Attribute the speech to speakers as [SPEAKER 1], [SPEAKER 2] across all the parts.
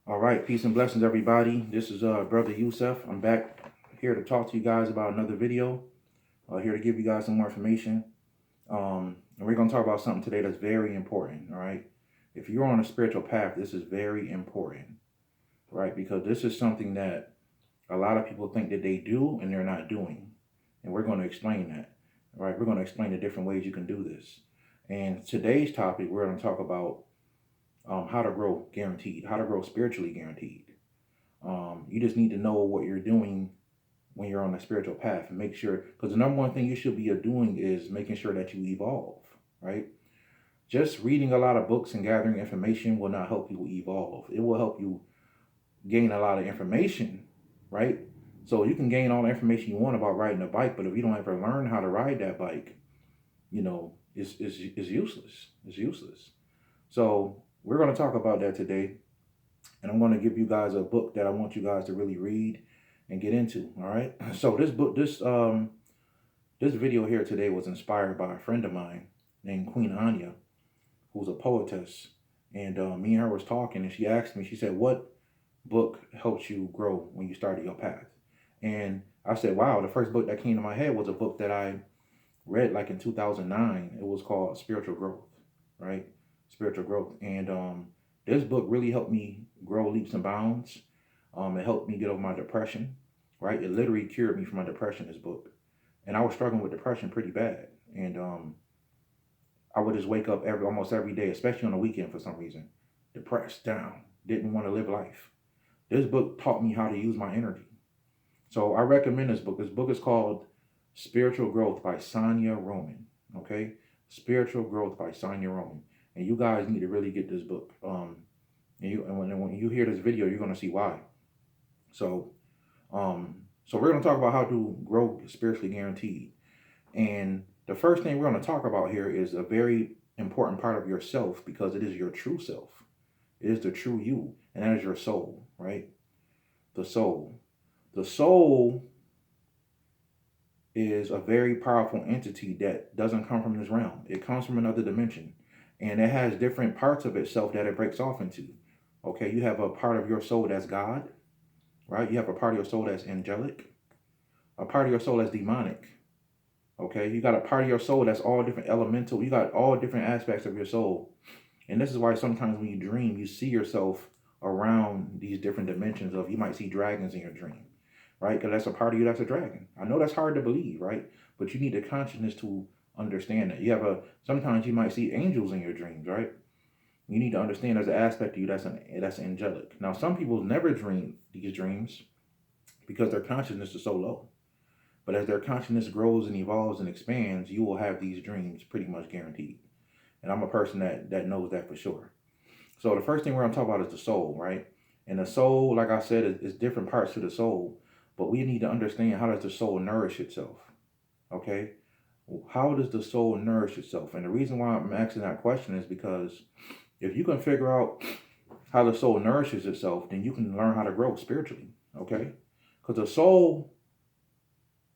[SPEAKER 1] All right, peace and blessings, everybody. This is Brother Yusef. I'm back here to talk to you guys about another video. Here to give you guys some more information. And we're going to talk about something today that's very important. All right, if you're on a spiritual path, this is very important, right? Because this is something that a lot of people think that they do and they're not doing, and we're going to explain that. All right, we're going to explain the different ways you can do this. And today's topic, we're going to talk about how to grow guaranteed, how to grow spiritually guaranteed. You just need to know what you're doing when you're on a spiritual path and make sure, because the number one thing you should be doing is making sure that you evolve, right? Just reading a lot of books and gathering information will not help you evolve. It will help you gain a lot of information, right? So you can gain all the information you want about riding a bike, but if you don't ever learn how to ride that bike, it's useless. It's useless. So we're going to talk about that today. And I'm going to give you guys a book that I want you guys to really read and get into. All right. So this video here today was inspired by a friend of mine named Queen Anya, who's a poetess. And me and her was talking, and she asked me, she said, "What book helps you grow when you started your path?" And I said, "Wow, the first book that came to my head was a book that I read like in 2009. It was called Spiritual Growth, right? Spiritual Growth. And this book really helped me grow leaps and bounds. It helped me get over my depression, right? It literally cured me from my depression, this book. And I was struggling with depression pretty bad. And I would just wake up almost every day, especially on the weekend for some reason, depressed, down, didn't want to live life. This book taught me how to use my energy. So I recommend this book. This book is called Spiritual Growth by Sonia Roman. Okay? Spiritual Growth by Sonia Roman. And you guys need to really get this book. And when you hear this video, you're gonna see why. So we're gonna talk about how to grow spiritually guaranteed. And the first thing we're gonna talk about here is a very important part of yourself, because it is your true self. It is the true you, and that is your soul, right? The soul. The soul is a very powerful entity that doesn't come from this realm. It comes from another dimension. And it has different parts of itself that it breaks off into. Okay, you have a part of your soul that's God, right? You have a part of your soul that's angelic, a part of your soul that's demonic. Okay, you got a part of your soul that's all different elemental. You got all different aspects of your soul. And this is why sometimes when you dream, you see yourself around these different dimensions of, you might see dragons in your dream, right? Because that's a part of you that's a dragon. I know that's hard to believe, right? But you need the consciousness to understand that. Sometimes you might see angels in your dreams, right? You need to understand there's an aspect of you that's angelic. Now, some people never dream these dreams because their consciousness is so low. But as their consciousness grows and evolves and expands, you will have these dreams pretty much guaranteed. And I'm a person that knows that for sure. So the first thing we're going to talk about is the soul, right? And the soul, like I said, is different parts to the soul. But we need to understand, how does the soul nourish itself? Okay? How does the soul nourish itself? And the reason why I'm asking that question is because if you can figure out how the soul nourishes itself, then you can learn how to grow spiritually, okay? Because the soul,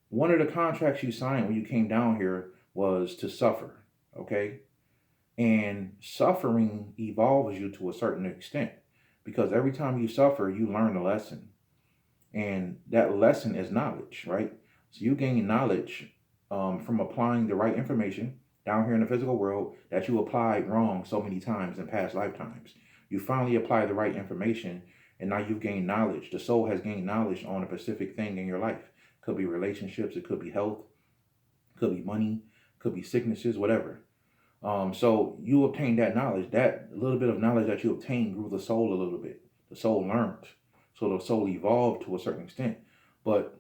[SPEAKER 1] one of the contracts you signed when you came down here was to suffer, okay? And suffering evolves you to a certain extent, because every time you suffer, you learn a lesson. And that lesson is knowledge, right? So you gain knowledge from applying the right information down here in the physical world that you applied wrong so many times in past lifetimes. You finally apply the right information, and now you've gained knowledge. The soul has gained knowledge on a specific thing in your life. It could be relationships, it could be health, it could be money, it could be sicknesses, whatever. So you obtain that knowledge. That little bit of knowledge that you obtained grew the soul a little bit. The soul learned. So the soul evolved to a certain extent. But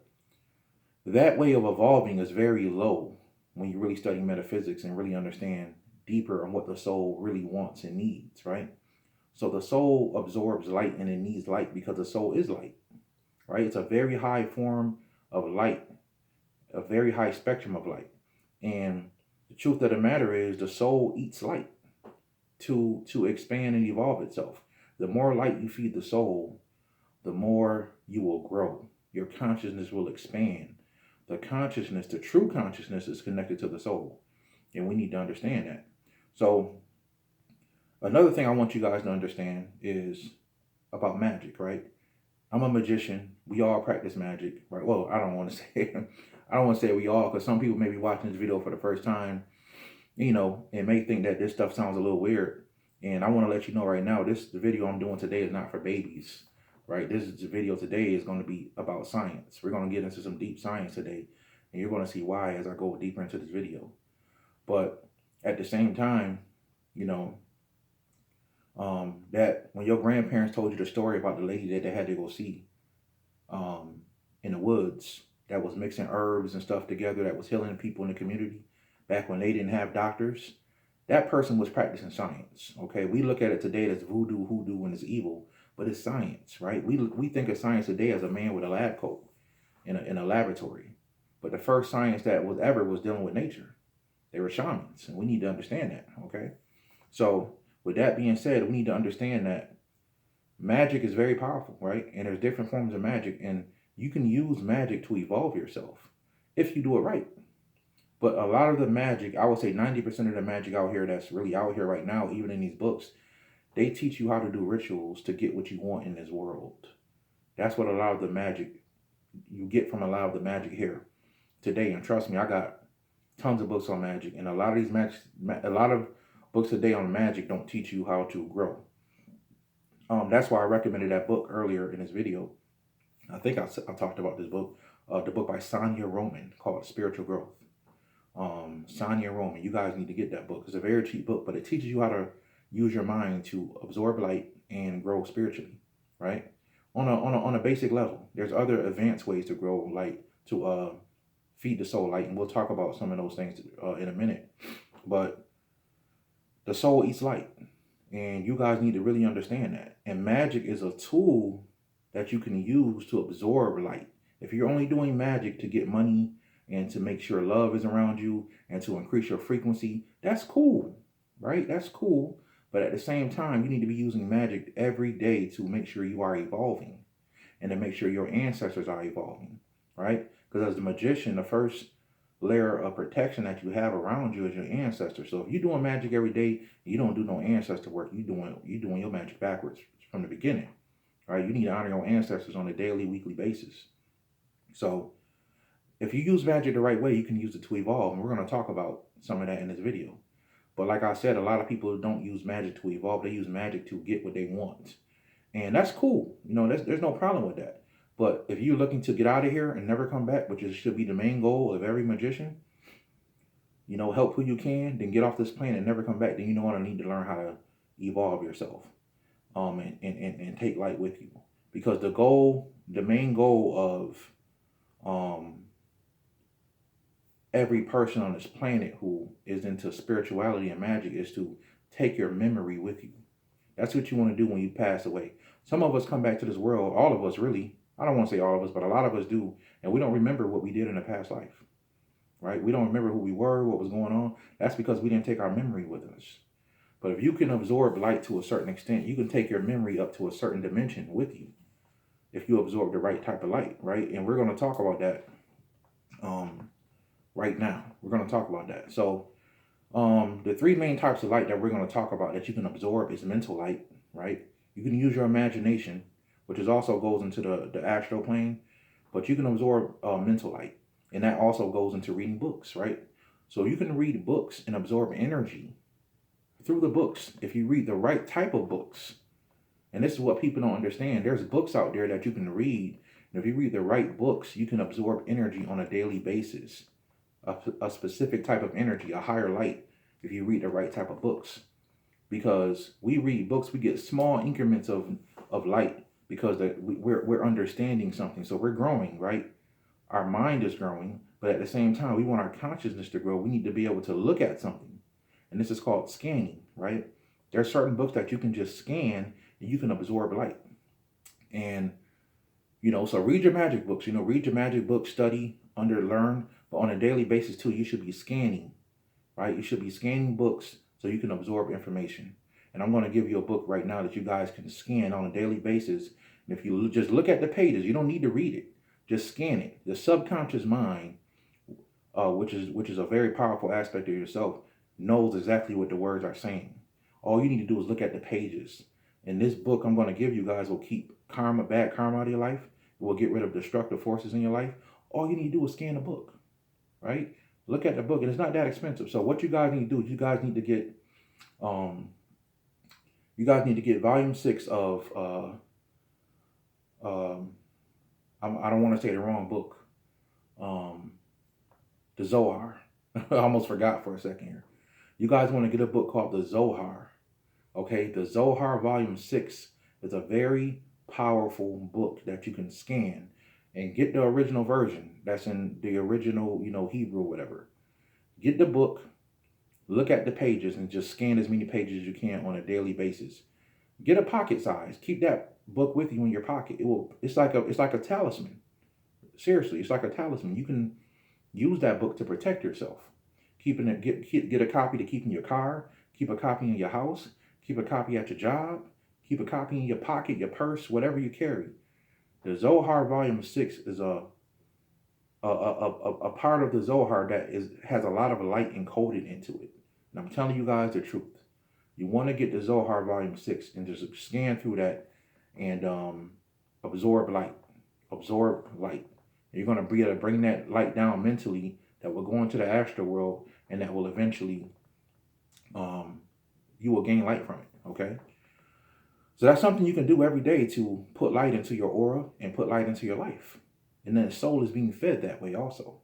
[SPEAKER 1] that way of evolving is very low when you really study metaphysics and really understand deeper on what the soul really wants and needs, right? So the soul absorbs light, and it needs light because the soul is light, right? It's a very high form of light, a very high spectrum of light. And the truth of the matter is, the soul eats light to expand and evolve itself. The more light you feed the soul, the more you will grow. Your consciousness will expand. The consciousness, the true consciousness, is connected to the soul. And we need to understand that. So another thing I want you guys to understand is about magic, right? I'm a magician. We all practice magic, right? Well, I don't want to say I don't want to say we all, because some people may be watching this video for the first time, and may think that this stuff sounds a little weird. And I want to let you know right now, the video I'm doing today is not for babies, right? The video today is going to be about science. We're going to get into some deep science today, and you're going to see why as I go deeper into this video. But at the same time, you know, that when your grandparents told you the story about the lady that they had to go see um, in the woods, that was mixing herbs and stuff together, that was healing people in the community back when they didn't have doctors, that person was practicing science. Okay, we look at it today as voodoo, hoodoo, and it's evil, but it's science, right? We think of science today as a man with a lab coat in a laboratory, but the first science that was dealing with nature. They were shamans, and we need to understand that. Okay, so with that being said, we need to understand that magic is very powerful, right? And there's different forms of magic, and you can use magic to evolve yourself if you do it right. But a lot of the magic, I would say 90% of the magic out here that's really out here right now, even in these books, they teach you how to do rituals to get what you want in this world. That's what a lot of the magic you get from a lot of the magic here today. And trust me, I got tons of books on magic, and a lot of a lot of books today on magic don't teach you how to grow. That's why I recommended that book earlier in this video. I think I talked about this book, the book by Sonia Roman called Spiritual Growth. Sonia Roman, you guys need to get that book. It's a very cheap book, but it teaches you how to use your mind to absorb light and grow spiritually, right? On a basic level. There's other advanced ways to grow light, to feed the soul light, and we'll talk about some of those things in a minute. But the soul eats light, and you guys need to really understand that. And magic is a tool that you can use to absorb light. If you're only doing magic to get money and to make sure love is around you and to increase your frequency, that's cool, right? That's cool. But at the same time, you need to be using magic every day to make sure you are evolving and to make sure your ancestors are evolving, right? Because as the magician, the first layer of protection that you have around you is your ancestor. So if you're doing magic every day, you don't do no ancestor work. You're doing your magic backwards from the beginning, right? You need to honor your ancestors on a daily, weekly basis. So if you use magic the right way, you can use it to evolve. And we're going to talk about some of that in this video. But like I said, a lot of people don't use magic to evolve. They use magic to get what they want. And that's cool. There's no problem with that. But if you're looking to get out of here and never come back, which should be the main goal of every magician, help who you can, then get off this plane and never come back, then you know what, I need to learn how to evolve yourself and take light with you. Because the main goal of every person on this planet who is into spirituality and magic is to take your memory with you. That's what you want to do when you pass away. Some of us come back to this world, all of us really, I don't want to say all of us, but a lot of us do, and we don't remember what we did in a past life, right? We don't remember who we were, what was going on. That's because we didn't take our memory with us. But if you can absorb light to a certain extent, you can take your memory up to a certain dimension with you if you absorb the right type of light, right? And we're going to talk about that right now. We're going to talk about that. So the three main types of light that we're going to talk about that you can absorb is mental light, right? You can use your imagination, which also goes into the astral plane, but you can absorb mental light, and that also goes into reading books, right? So you can read books and absorb energy through the books if you read the right type of books. And this is what people don't understand. There's books out there that you can read, and if you read the right books, you can absorb energy on a daily basis, a specific type of energy, a higher light, if you read the right type of books. Because we read books, we get small increments of light, because we're understanding something. So we're growing, right? Our mind is growing, but at the same time, we want our consciousness to grow. We need to be able to look at something. And this is called scanning, right? There are certain books that you can just scan and you can absorb light. And, so read your magic books, read your magic books, study, learn, but on a daily basis too, you should be scanning, right? You should be scanning books so you can absorb information. And I'm going to give you a book right now that you guys can scan on a daily basis. And if you just look at the pages, you don't need to read it. Just scan it. The subconscious mind, which is a very powerful aspect of yourself, knows exactly what the words are saying. All you need to do is look at the pages. And this book I'm going to give you guys will keep bad karma out of your life. It will get rid of destructive forces in your life. All you need to do is scan the book, right? Look at the book, and it's not that expensive. So what you guys need to do is um you guys need to get volume 6 of I don't want to say the wrong book. Um the Zohar. I almost forgot for a second here. You guys want to get a book called the Zohar. Okay, the Zohar Volume 6 is a very powerful book that you can scan and get the original version that's in the original, Hebrew or whatever. Get the book, look at the pages, and just scan as many pages as you can on a daily basis. Get a pocket size. Keep that book with you in your pocket. It's like a talisman. Seriously, it's like a talisman. You can use that book to protect yourself. Get a copy to keep in your car, keep a copy in your house, keep a copy at your job, keep a copy in your pocket, your purse, whatever you carry. The Zohar Volume 6 is a part of the Zohar that has a lot of light encoded into it. And I'm telling you guys the truth. You want to get the Zohar Volume 6 and just scan through that and absorb light. Absorb light. You're going to be able to bring that light down mentally that will go into the astral world, and that will eventually, you will gain light from it, okay? So that's something you can do every day to put light into your aura and put light into your life. And then the soul is being fed that way also.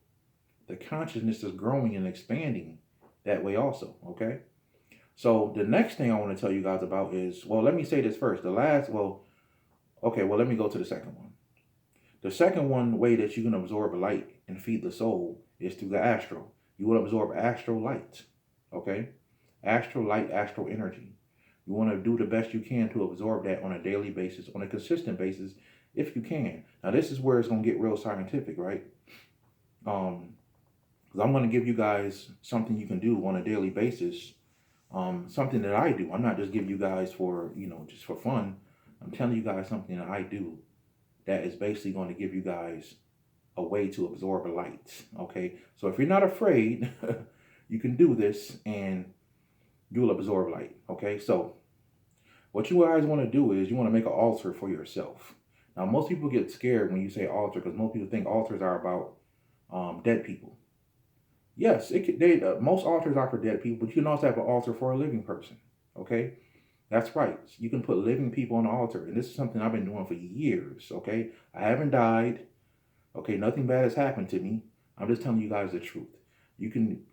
[SPEAKER 1] The consciousness is growing and expanding that way also, okay? So the next thing I want to tell you guys about is, well, let me say this first. Let me go to the second one. The second way that you can absorb light and feed the soul is through the astral. You want to absorb astral light, okay? Astral light, astral energy. You want to do the best you can to absorb that on a daily basis, on a consistent basis, if you can. Now, this is where it's going to get real scientific, right? Because I'm going to give you guys something you can do on a daily basis, something that I do. I'm not just giving you guys for, just for fun. I'm telling you guys something that I do that is basically going to give you guys a way to absorb light, okay? So if you're not afraid, you can do this and you'll absorb light, okay? So what you guys want to do is you want to make an altar for yourself. Now, most people get scared when you say altar because most people think altars are about dead people. Yes, most altars are for dead people, but you can also have an altar for a living person, okay? That's right. You can put living people on the altar. And this is something I've been doing for years, okay? I haven't died. Okay, nothing bad has happened to me. I'm just telling you guys the truth. You can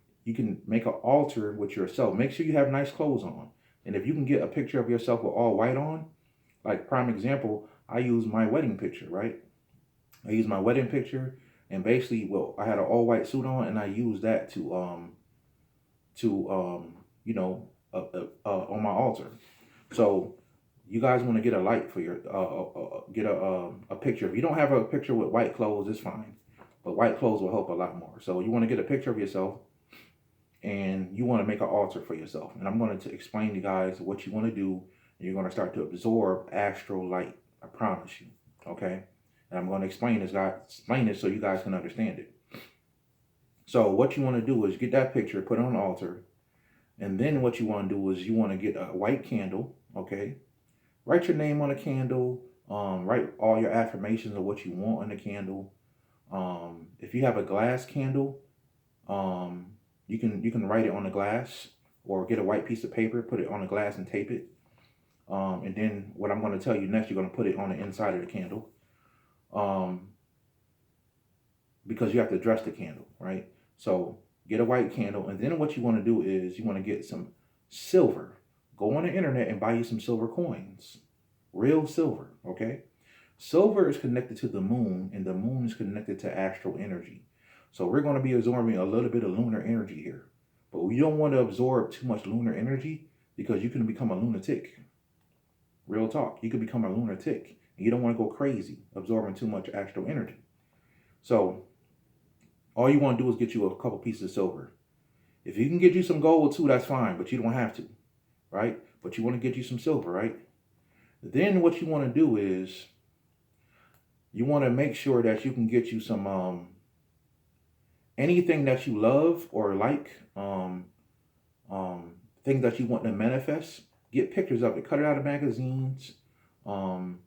[SPEAKER 1] make an altar with yourself. Make sure you have nice clothes on. And if you can get a picture of yourself with all white on, like prime example, I use my wedding picture, right? I use my wedding picture, and basically, I had an all white suit on, and I used that on my altar. So you guys want to get a light for your get a picture. If you don't have a picture with white clothes, it's fine, but white clothes will help a lot more. So you want to get a picture of yourself, and you want to make an altar for yourself. And I'm going to explain to you guys what you want to do. And you're going to start to absorb astral light. I promise you. Okay. And I'm going to explain this so you guys can understand it. So what you want to do is get that picture, put it on the altar, and then what you want to do is you want to get a white candle. Okay. Write your name on a candle. Write all your affirmations of what you want on the candle. If you have a glass candle, you can write it on the glass, or get a white piece of paper, put it on the glass and tape it. And then what I'm going to tell you next, you're going to put it on the inside of the candle. Because you have to address the candle, right? So get a white candle, and then what you want to do is you want to get some silver. Go on the internet and buy you some silver coins. Real silver, okay? Silver is connected to the moon, and the moon is connected to astral energy. So we're going to be absorbing a little bit of lunar energy here. But we don't want to absorb too much lunar energy because you can become a lunatic. Real talk. You can become a lunatic. And you don't want to go crazy absorbing too much astral energy. So all you want to do is get you a couple pieces of silver. If you can get you some gold too, that's fine, but you don't have to, right? But you want to get you some silver, right? Then what you want to do is you want to make sure that you can get you some anything that you love or like, things that you want to manifest. Get pictures of it. Cut it out of magazines. Um,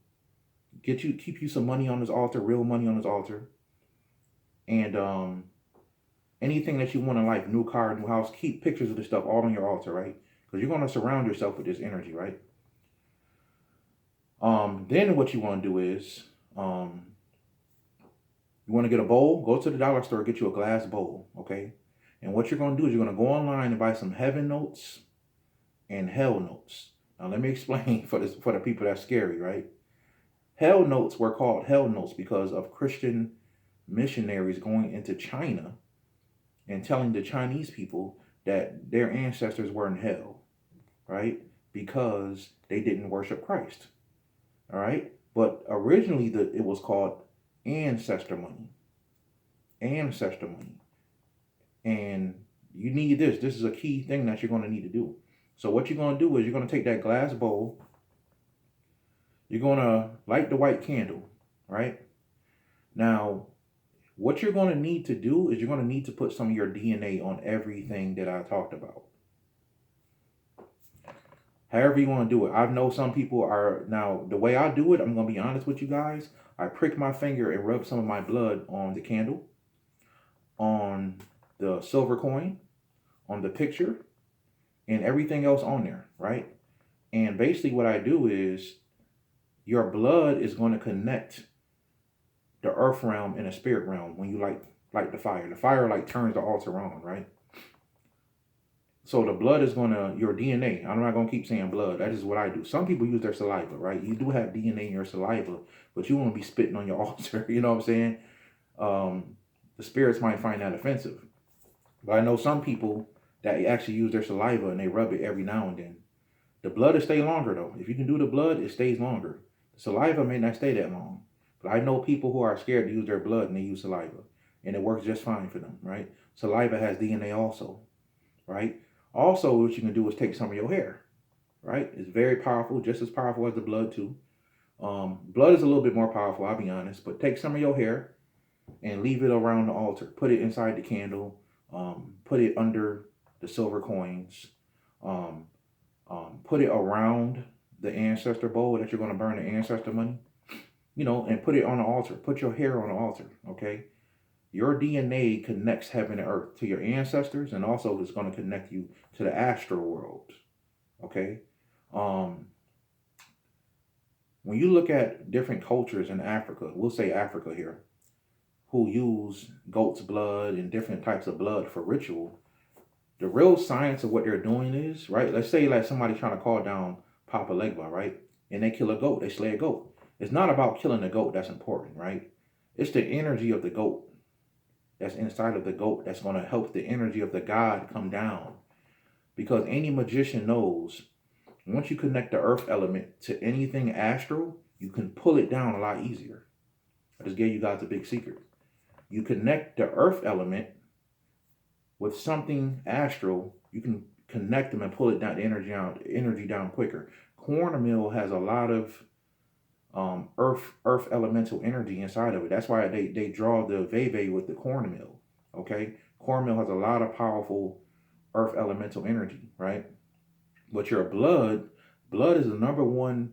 [SPEAKER 1] keep you some money on this altar, real money on this altar, and anything that you want in life, new car, new house, keep pictures of this stuff all on your altar, right? Because you're going to surround yourself with this energy, right? Then what you want to do is, you want to get a bowl, go to the dollar store, get you a glass bowl, okay? And what you're going to do is you're going to go online and buy some heaven notes and hell notes. Now let me explain for the people that's scary, right? Hell notes were called hell notes because of Christian missionaries going into China and telling the Chinese people that their ancestors were in hell, right? Because they didn't worship Christ, all right? But originally it was called ancestor money. Ancestor money. And you need this. This is a key thing that you're going to need to do. So what you're going to do is you're going to take that glass bowl. You're going to light the white candle, right? Now, what you're going to need to do is you're going to need to put some of your DNA on everything that I talked about. However you want to do it. I know some people are, now the way I do it, I'm going to be honest with you guys. I prick my finger and rub some of my blood on the candle, on the silver coin, on the picture, and everything else on there, right? And basically what I do is your blood is going to connect the earth realm and the spirit realm when you light the fire. The fire like turns the altar on, right? So the blood is going to, your DNA, I'm not going to keep saying blood. That is what I do. Some people use their saliva, right? You do have DNA in your saliva, but you won't be spitting on your altar. You know what I'm saying? The spirits might find that offensive. But I know some people that actually use their saliva and they rub it every now and then. The blood will stay longer though. If you can do the blood, it stays longer. The saliva may not stay that long. But I know people who are scared to use their blood and they use saliva. And it works just fine for them, right? Saliva has DNA also, right? Also, what you can do is take some of your hair, right? It's very powerful, just as powerful as the blood too. Blood is a little bit more powerful, I'll be honest. But take some of your hair and leave it around the altar. Put it inside the candle. Put it under the silver coins. Put it around the ancestor bowl that you're going to burn the ancestor money. And put it on the altar. Put your hair on the altar, okay? Your DNA connects heaven and earth to your ancestors, and also it's going to connect you to the astral world, okay? When you look at different cultures in Africa, we'll say Africa here, who use goat's blood and different types of blood for ritual, the real science of what they're doing is, right? Let's say like somebody trying to call down Papa Legba, right? And they kill a goat, they slay a goat. It's not about killing the goat that's important, right? It's the energy of the goat that's inside of the goat that's going to help the energy of the God come down. Because any magician knows once you connect the earth element to anything astral, you can pull it down a lot easier. I just gave you guys a big secret. You connect the earth element with something astral, you can connect them and pull it down, the energy down quicker. Cornmeal has a lot of earth elemental energy inside of it. That's why they draw the veve with the cornmeal. Okay, cornmeal has a lot of powerful earth elemental energy, right? But your blood is the number one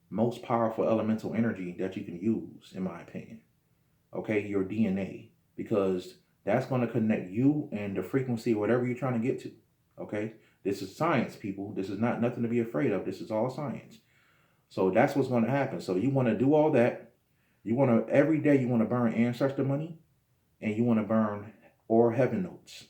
[SPEAKER 1] most powerful elemental energy that you can use, in my opinion. Okay, your DNA, because that's going to connect you and the frequency, whatever you're trying to get to. Okay, this is science, people. This is not nothing to be afraid of. This is all science. So that's what's going to happen. So you want to do all that. You want to, every day you want to burn ancestor money, and you want to burn or heaven notes.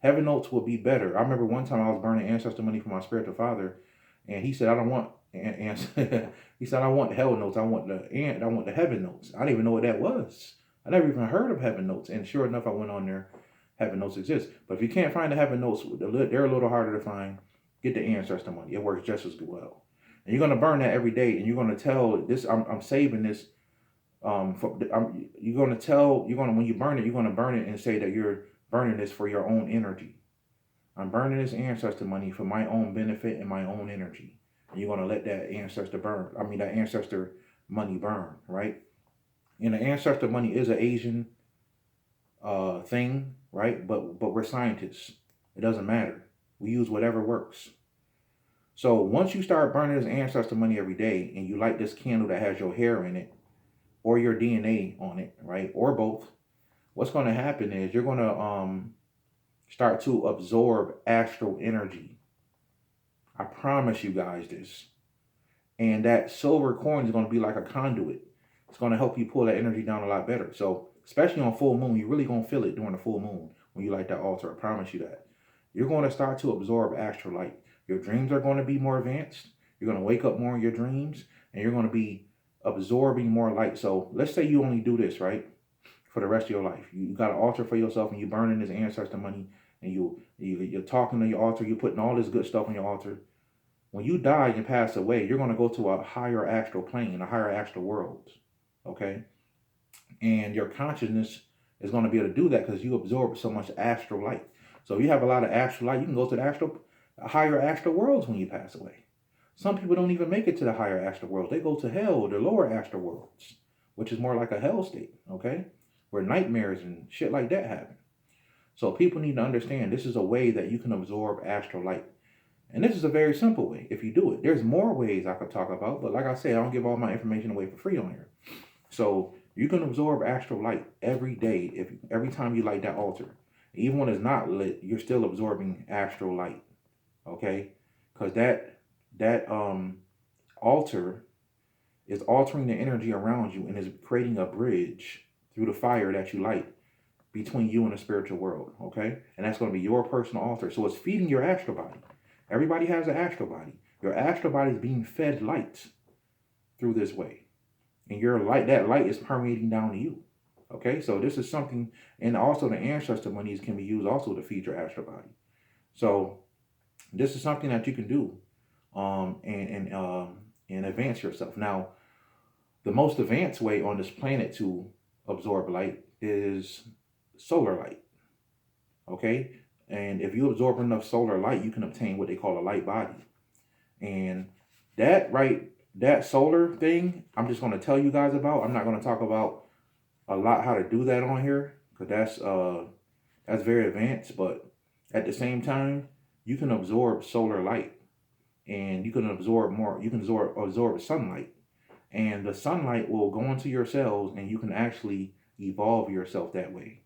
[SPEAKER 1] Heaven notes will be better. I remember one time I was burning ancestor money for my spiritual father, and he said, I don't want, he said, I want hell notes. I want the heaven notes. I didn't even know what that was. I never even heard of heaven notes. And sure enough, I went on there. Heaven notes exist. But if you can't find the heaven notes, they're a little harder to find. Get the ancestor money. It works just as well. And you're going to burn that every day, and you're going to tell this, I'm saving this. When you burn it, you're going to burn it and say that you're burning this for your own energy. I'm burning this ancestor money for my own benefit and my own energy. And you're going to let that ancestor money burn, right? And the ancestor money is an Asian thing, right? But we're scientists. It doesn't matter. We use whatever works. So once you start burning this ancestor money every day and you light this candle that has your hair in it or your DNA on it, right? Or both, what's going to happen is you're going to start to absorb astral energy. I promise you guys this. And that silver coin is going to be like a conduit. It's going to help you pull that energy down a lot better. So, especially on full moon, you're really going to feel it during the full moon when you light that altar. I promise you that. You're going to start to absorb astral light. Your dreams are going to be more advanced. You're going to wake up more in your dreams, and you're going to be absorbing more light. So, let's say you only do this, right, for the rest of your life. You got an altar for yourself, and you're burning this ancestor money, and you're talking to your altar. You're putting all this good stuff on your altar. When you die and pass away, you're going to go to a higher astral plane, a higher astral world. Okay? And your consciousness is going to be able to do that because you absorb so much astral light. So if you have a lot of astral light, you can go to the higher astral worlds when you pass away. Some people don't even make it to the higher astral worlds. They go to hell, the lower astral worlds, which is more like a hell state, okay? Where nightmares and shit like that happen. So people need to understand this is a way that you can absorb astral light. And this is a very simple way if you do it. There's more ways I could talk about, but like I said, I don't give all my information away for free on here. So you can absorb astral light every day, every time you light that altar. Even when it's not lit, you're still absorbing astral light. Okay? Because that altar is altering the energy around you and is creating a bridge through the fire that you light between you and the spiritual world. Okay? And that's going to be your personal altar. So it's feeding your astral body. Everybody has an astral body. Your astral body is being fed light through this way. And that light is permeating down to you. Okay, so this is something, and also the ancestor monies can be used also to feed your astral body. So this is something that you can do and advance yourself. Now, the most advanced way on this planet to absorb light is solar light. Okay? And if you absorb enough solar light, you can obtain what they call a light body. And that solar thing, I'm just going to tell you guys about. I'm not going to talk about a lot how to do that on here because that's very advanced. But at the same time, you can absorb solar light, and you can absorb more. You can absorb sunlight, and the sunlight will go into your cells, and you can actually evolve yourself that way.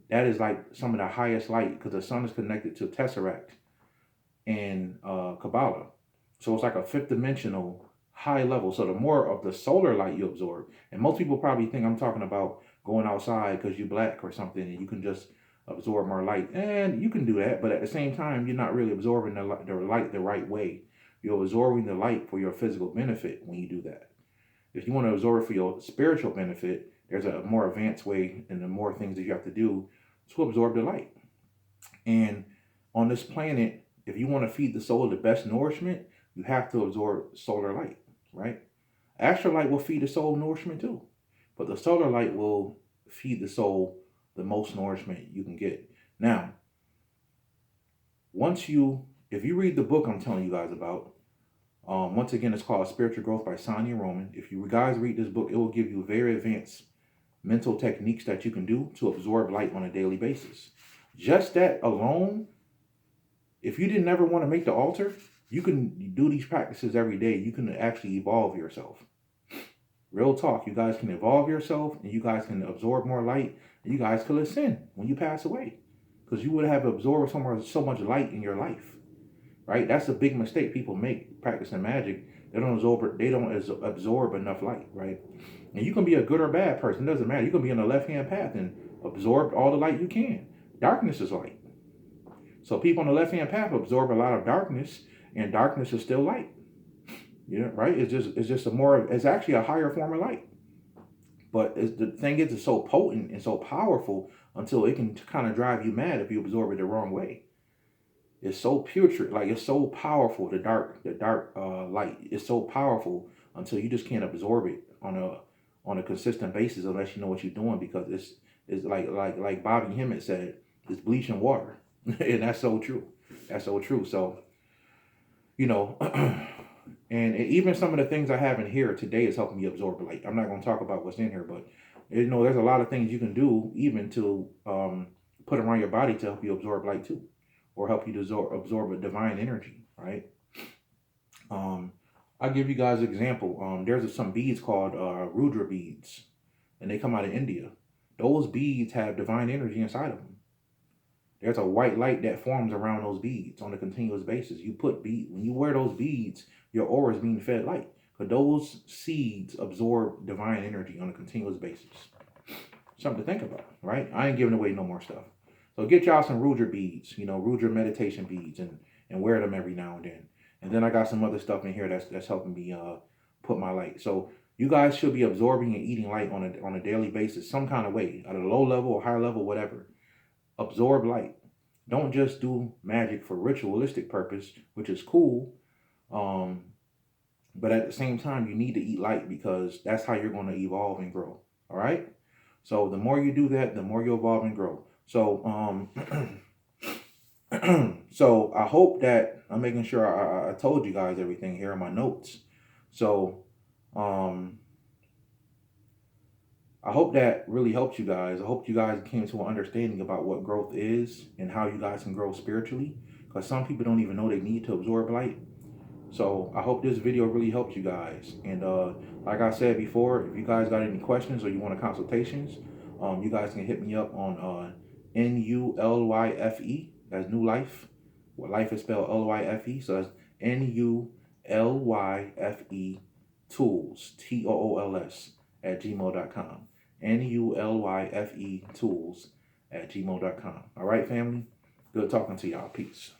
[SPEAKER 1] That is like some of the highest light because the sun is connected to Tesseract and Kabbalah. So it's like a fifth dimensional high level. So the more of the solar light you absorb, and most people probably think I'm talking about going outside because you're black or something and you can just absorb more light. And you can do that, but at the same time, you're not really absorbing the light the right way. You're absorbing the light for your physical benefit when you do that. If you want to absorb it for your spiritual benefit, there's a more advanced way and the more things that you have to do to absorb the light. And on this planet, if you want to feed the soul the best nourishment, you have to absorb solar light, right? Astral light will feed the soul nourishment too, but the solar light will feed the soul the most nourishment you can get. Now, if you read the book I'm telling you guys about, once again, it's called Spiritual Growth by Sonia Roman. If you guys read this book, it will give you very advanced mental techniques that you can do to absorb light on a daily basis. Just that alone, if you didn't ever want to make the altar, you can do these practices every day. You can actually evolve yourself. Real talk, you guys can evolve yourself and you guys can absorb more light and you guys can ascend when you pass away because you would have absorbed so much light in your life, right? That's a big mistake people make practicing magic. They don't absorb enough light, right? And you can be a good or bad person. It doesn't matter. You can be on the left-hand path and absorb all the light you can. Darkness is light. So people on the left-hand path absorb a lot of darkness, and darkness is still light. You know, right? It's actually a higher form of light. But the thing is, it's so potent and so powerful until it can kind of drive you mad if you absorb it the wrong way. It's so putrid, like it's so powerful. The dark light is so powerful until you just can't absorb it on a consistent basis unless you know what you're doing, because it's like Bobby Hemmett said, it's bleaching water, and that's so true. That's so true. So, you know, and even some of the things I have in here today is helping me absorb light. I'm not going to talk about what's in here, but you know, there's a lot of things you can do even to put around your body to help you absorb light too, or help you to absorb a divine energy, right? I'll give you guys an example. There's some beads called Rudra beads, and they come out of India. Those beads have divine energy inside of them. There's a white light that forms around those beads on a continuous basis. When you wear those beads, your aura is being fed light. But those seeds absorb divine energy on a continuous basis. Something to think about, right? I ain't giving away no more stuff. So get y'all some Rudra beads, Rudra meditation beads, and wear them every now and then. And then I got some other stuff in here that's helping me put my light. So you guys should be absorbing and eating light on a daily basis, some kind of way, at a low level or high level, whatever. Absorb light. Don't just do magic for ritualistic purpose, which is cool. Um, but at the same time, you need to eat light because that's how you're going to evolve and grow. All right. So the more you do that, the more you evolve and grow. So so I hope that I'm making sure I told you guys everything here in my notes. So um I hope that really helped you guys. I hope you guys came to an understanding about what growth is and how you guys can grow spiritually. Because some people don't even know they need to absorb light. So I hope this video really helped you guys. And like I said before, if you guys got any questions or you want a consultations, you guys can hit me up on NULYFE. That's New Life. What life is spelled LYFE. So that's NULYFE tools, TOOLS at gmail.com. NULYFE tools at gmail.com. All right, family. Good talking to y'all. Peace.